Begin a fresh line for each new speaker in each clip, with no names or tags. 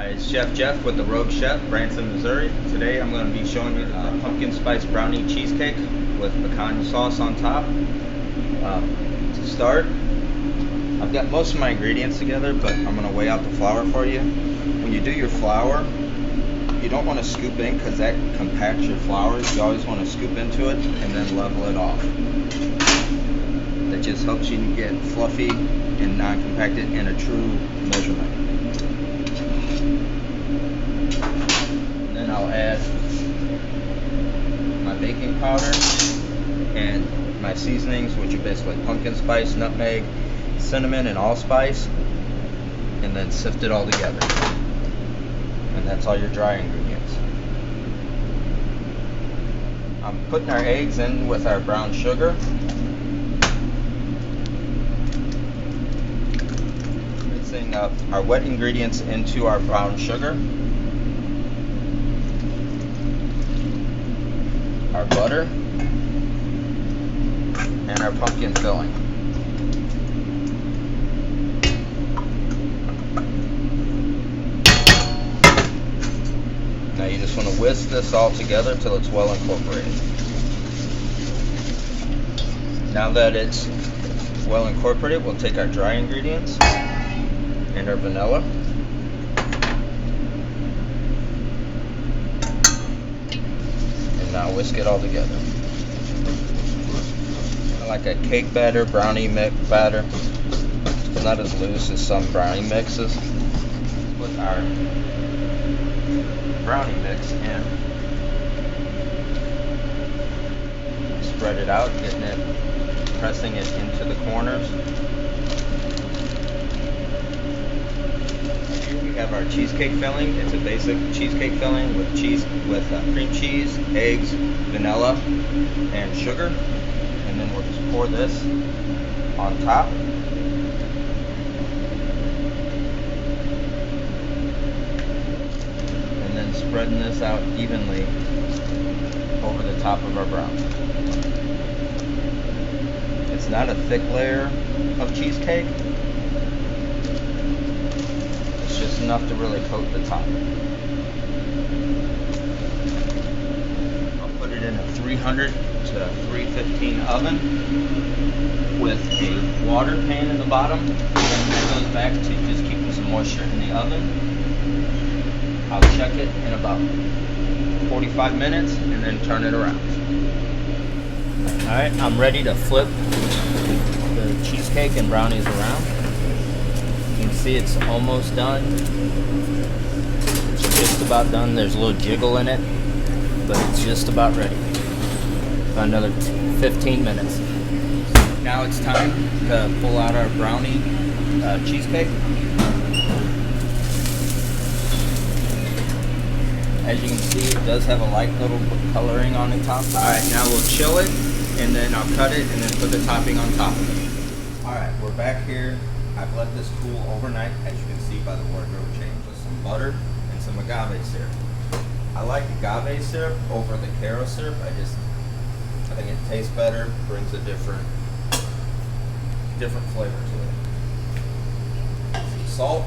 It's Chef Jeff with the Rogue Chef, Branson, Missouri. Today I'm going to be showing you the pumpkin spice brownie cheesecake with pecan sauce on top. To start, I've got most of my ingredients together, but I'm going to weigh out the flour for you. When you do your flour, you don't want to scoop in because that compacts your flours. You always want to scoop into it and then level it off. That just helps you get fluffy and non-compacted in a true measurement. And then I'll add my baking powder and my seasonings, which are basically pumpkin spice, nutmeg, cinnamon, and allspice, and then sift it all together. And that's all your dry ingredients. I'm putting our eggs in with our brown sugar. Mixing up our wet ingredients into our brown sugar. Our butter. And our pumpkin filling. Now you just want to whisk this all together till it's well incorporated. Now that it's well incorporated, we'll take our dry ingredients and our vanilla. And now whisk it all together. Like a cake batter, brownie mix batter. It's not as loose as some brownie mixes. Put our brownie mix in. Spread it out, pressing it into the corners. Here we have our cheesecake filling. It's a basic cheesecake filling with cream cheese, eggs, vanilla, and sugar. And then we'll just pour this on top. And then spreading this out evenly over the top of our brownie. It's not a thick layer of cheesecake. It's just enough to really coat the top. I'll put it in a 300 to 315 oven with a water pan in the bottom, and that goes back to just keeping some moisture in the oven. I'll check it in about 45 minutes and then turn it around. Alright, I'm ready to flip the cheesecake and brownies around. You can see it's almost done. It's just about done. There's a little jiggle in it, but it's just about ready. About another 15 minutes. Now it's time to pull out our brownie cheesecake. As you can see, it does have a light little coloring on the top. Alright, now we'll chill it, and then I'll cut it and then put the topping on top of it. Alright, we're back here. I've let this cool overnight, as you can see by the wardrobe change, with some butter and some agave syrup. I like agave syrup over the Caro syrup. I think it tastes better, brings a different flavor to it. Some salt,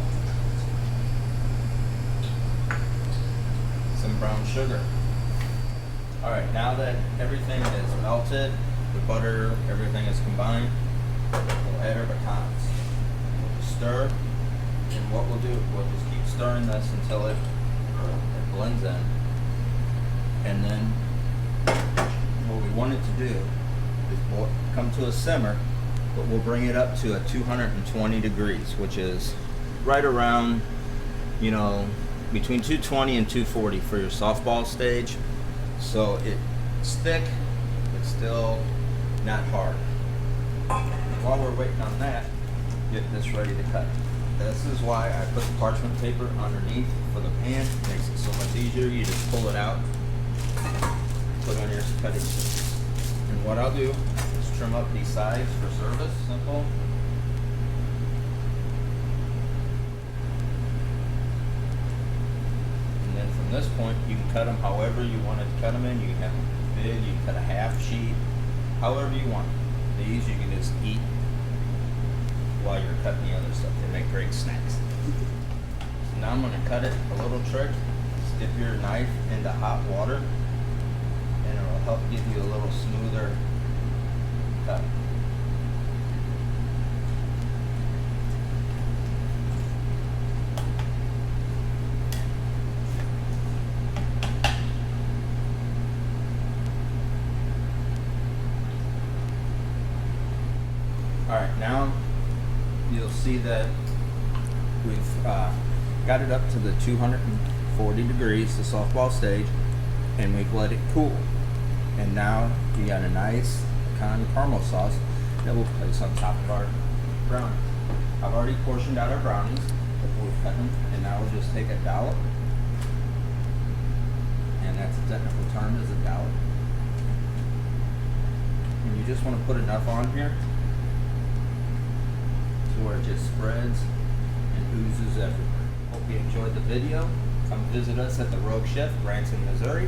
some brown sugar. Alright, now that everything is melted, the butter, everything is combined, we'll add our pecans. We'll stir, and what we'll do, we'll just keep stirring this until it blends in. And then what we want it to do is come to a simmer, but we'll bring it up to a 220 degrees, which is right around, between 220 and 240 for your softball stage. So it's thick, but still not hard. While we're waiting on that, get this ready to cut. This is why I put the parchment paper underneath for the pan. It makes it so much easier. You just pull it out, put on your cutting scissors. And what I'll do is trim up these sides for service. Simple. And then from this point, you can cut them however you want to cut them in. You can have them big, you can cut a half sheet, however you want. These you can just eat while you're cutting the other stuff. They make great snacks. Now I'm going to cut it. A little trick: dip your knife into hot water, and it will help give you a little smoother cut. Alright, now you'll see that we've got it up to the 240 degrees, the softball stage, and we've let it cool. And now you got a nice pecan caramel sauce that we'll place on top of our brownies. I've already portioned out our brownies before we cut them, and now we'll just take a dollop, and that's the technical term, is a dollop. And you just want to put enough on here where it just spreads and oozes everywhere. Hope you enjoyed the video. Come visit us at the Rogue Chef, Branson, Missouri.